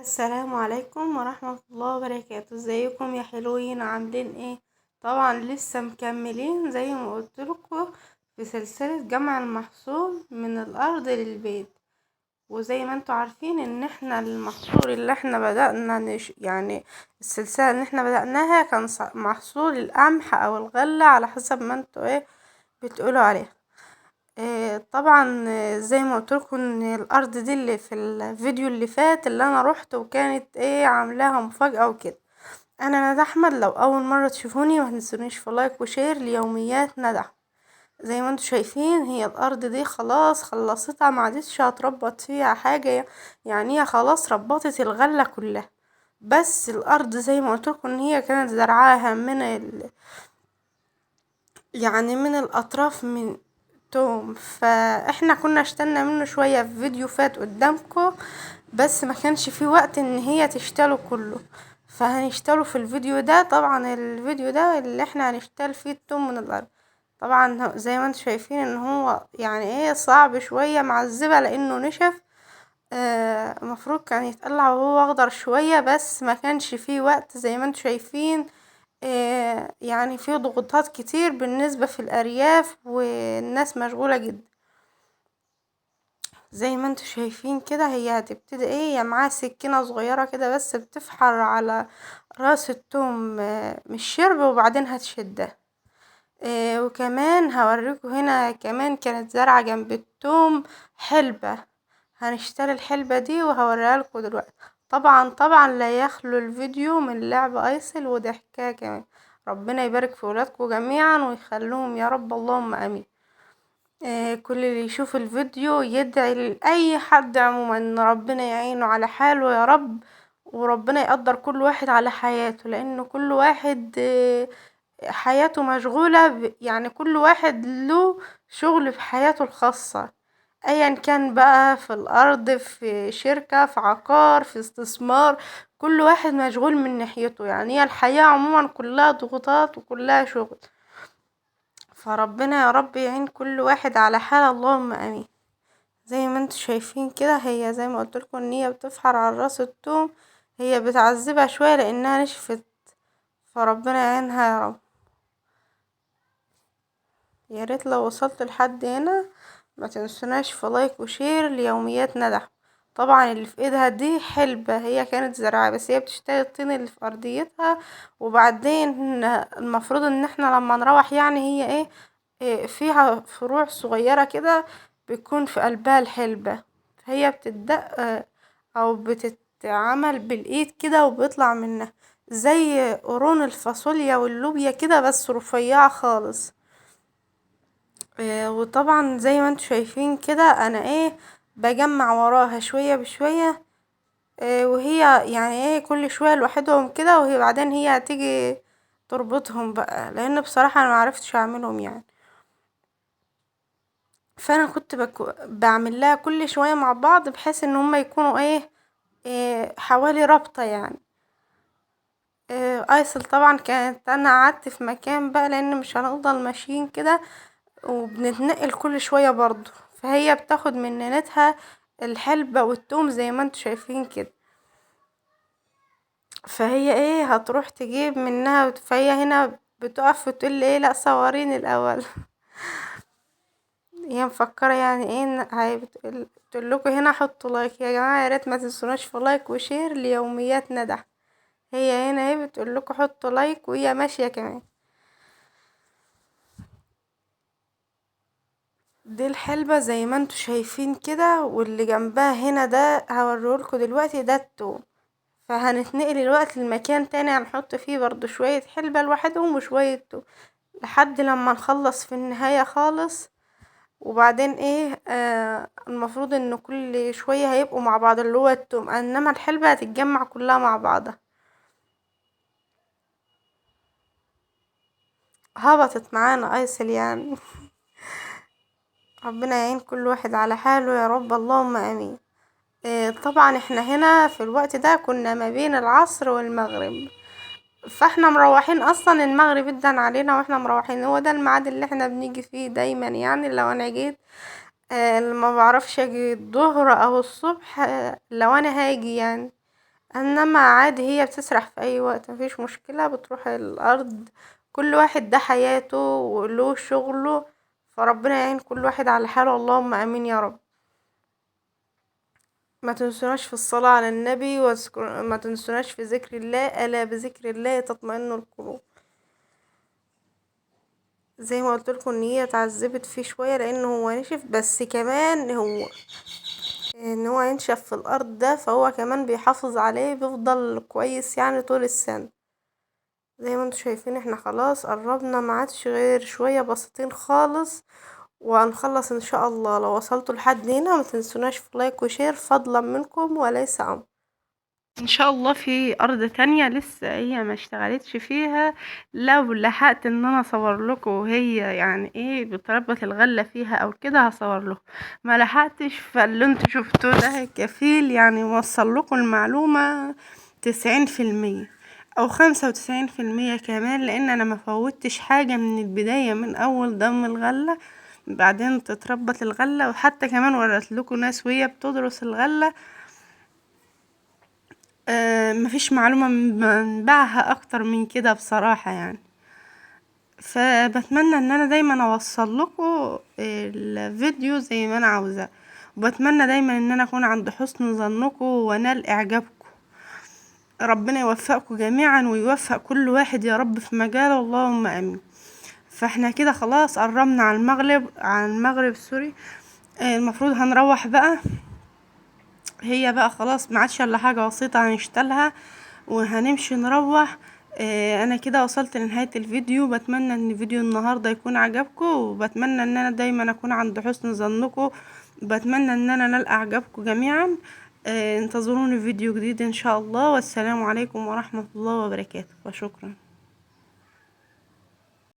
السلام عليكم ورحمة الله وبركاته. ازيكم يا حلوين؟ عاملين ايه؟ طبعا لسه مكملين زي ما قلتلكوا في سلسلة جمع المحصول من الارض للبيت. وزي ما انتوا عارفين ان احنا المحصول اللي احنا بدأنا يعني السلسلة اللي احنا بدأناها كان محصول القمح او الغلة على حسب ما انتوا ايه بتقولوا عليها. طبعا، زي ما قلتلكوا ان الارض دي اللي في الفيديو اللي فات اللي انا روحت وكانت عاملاها مفاجأة وكده. انا ندى احمد، لو اول مرة تشوفوني ما تنسونيش في لايك وشير ليوميات ندى أحمد. زي ما انتوا شايفين هي الارض دي خلاص خلصتها، ما عادتش هتربط فيها حاجة، يعني هي خلاص ربطت الغلة كلها. بس الارض زي ما قلتلكوا ان هي كانت زرعاها يعني من الاطراف من توم، فاحنا كنا اشتلنا منه شوية في فيديو فات قدامكم، بس ما كانش في وقت ان هي تشتله كله، فهنشتله في الفيديو ده. طبعا الفيديو ده اللي احنا هنشتل فيه التوم من الارض. طبعا زي ما انتم شايفين ان هو يعني صعب شوية مع الزبة لانه نشف. مفروض كان يتقلع وهو اخضر شوية، بس ما كانش فيه وقت زي ما انتم شايفين. يعني في ضغوطات كتير بالنسبة في الأرياف والناس مشغولة جدا. زي ما انتوا شايفين كده هي هتبتدي هي معاها سكينة صغيرة كده بس بتفحر على راس التوم من الشرب وبعدين هتشدها. وكمان هوريكم هنا كمان كانت زرعة جنب التوم حلبة. هنشتري الحلبة دي وهوريها لكم دلوقتي. طبعا لا يخلو الفيديو من لعب ايسل وضحكها كمان. ربنا يبارك في ولادكم جميعا ويخلوهم يا رب، اللهم امين. كل اللي يشوف الفيديو يدعي لأي حد عموما ان ربنا يعينه على حاله يا رب، وربنا يقدر كل واحد على حياته، لان كل واحد حياته مشغولة يعني كل واحد له شغل في حياته الخاصة، ايا كان بقى في الارض، في شركة، في عقار، في استثمار. كل واحد مشغول من ناحيته، يعني هي الحياة عموما كلها ضغوطات وكلها شغل. فربنا يا رب يعين كل واحد على حال، اللهم امين. زي ما انتوا شايفين كده هي زي ما قلت لكم ان هي بتفحر على راس التوم. هي بتعذبها شوية لانها نشفت، فربنا يعينها يا رب. يا ريت لو وصلت لحد هنا ما تنسوناش في لايك وشير ليوميات ندى. طبعا اللي في ايدها دي حلبة، هي كانت زراعة بس هي بتشتري الطين اللي في ارضيتها، وبعدين المفروض ان احنا لما نروح يعني هي فيها فروع صغيرة كده بيكون في قلبها الحلبة، فهي بتدق او بتتعمل بالايد كده وبيطلع منها زي قرون الفاصوليا واللوبيا كده بس رفيعة خالص. وطبعا زي ما انتوا شايفين كده انا بجمع وراها شوية بشوية. وهي يعني كل شوية لوحدهم كده، وهي بعدين هي هتيجي تربطهم بقى، لان بصراحة انا معرفتش اعملهم يعني. فانا كنت بعمل لها كل شوية مع بعض بحيث ان هما يكونوا حوالي رابطة يعني. ايسل طبعا كانت انا قعدت في مكان بقى لان مش هنفضل ماشيين كده وبنتنقل كل شوية برضو، فهي بتاخد من نينتها الحلبة والثوم زي ما انتوا شايفين كده. فهي هتروح تجيب منها فهي هنا بتقف وتقول لي لا صوريني الاول. هي مفكرة يعني هي بتقول لكم هنا حطوا لايك يا جماعة، يا ريت ما تنسوناش في لايك وشير ليوميات ندى. هي هنا بتقول لكم حطوا لايك وهي ماشية كمان. دي الحلبة زي ما انتوا شايفين كده، واللي جنبها هنا ده هوريهولكوا دلوقتي ده التوم. فهنتنقل الوقت لمكان تاني هنحط فيه برضو شوية حلبة لوحدهم وشوية توم لحد لما نخلص في النهاية خالص. وبعدين المفروض ان كل شوية هيبقوا مع بعض اللي هو التوم، انما الحلبة هتتجمع كلها مع بعضها. هبطت معانا ايسل يعني. ربنا يعين كل واحد على حاله يا رب، اللهم امين. طبعا احنا هنا في الوقت ده كنا ما بين العصر والمغرب، فاحنا مروحين اصلا المغرب ادن علينا واحنا مروحين، هو ده الميعاد اللي احنا بنيجي فيه دايما يعني. لو انا جيت ما بعرفش اجي الظهر او الصبح، لو انا هاجي يعني انما عادي هي بتسرح في اي وقت، مفيش مشكلة، بتروح الارض. كل واحد ده حياته وله شغله، فربنا يعين كل واحد على حاله، اللهم امين يا رب. ما تنسوناش في الصلاة على النبي، ما تنسوناش في ذكر الله، ألا بذكر الله تطمئن القلوب. زي ما قلت لكم ان هي اتعذبت فيه شوية لانه هو نشف، بس كمان هو ان هو ينشف في الارض ده، فهو كمان بيحافظ عليه، بيفضل كويس يعني طول السنة. زي ما انتوا شايفين احنا خلاص قربنا، ما عادش غير شوية بسيطين خالص وهنخلص ان شاء الله. لو وصلتوا لحد هنا ما تنسوناش في لايك وشير فضلا منكم وليس امر. ان شاء الله في ارض تانية لسه هي ما اشتغلتش فيها، لو لحقت ان انا اصور لكم وهي يعني ايه بتربط الغلة فيها او كده هصور لكم. ما لحقتش، فاللي انتوا شفتوه ده كفيل يعني يوصل لكم المعلومة 90% او 95% كمان، لان انا ما فوتش حاجة من البداية، من اول ضم الغلة بعدين تتربط الغلة، وحتى كمان وريت لكم ناس وهي بتدرس الغلة. مفيش معلومة منبعها اكتر من كده بصراحة يعني. فبتمنى ان انا دايما اوصل لكم الفيديو زي ما انا عاوزة، وبتمنى دايما ان انا اكون عند حسن ظنكم وانال اعجابكم. ربنا يوفقكم جميعا ويوفق كل واحد يا رب في مجاله، اللهم امين. فاحنا كده خلاص قربنا على المغرب سوري. المفروض هنروح بقى، هي بقى خلاص ما عادش الا حاجه بسيطه هنشتغلها وهنمشي نروح. انا كده وصلت لنهايه الفيديو، بتمنى ان فيديو النهارده يكون عجبكم، وبتمنى ان انا دايما اكون عند حسن ظنكم، بتمنى ان انا انال اعجابكم جميعا. انتظروني في فيديو جديد ان شاء الله، والسلام عليكم ورحمه الله وبركاته، وشكرا.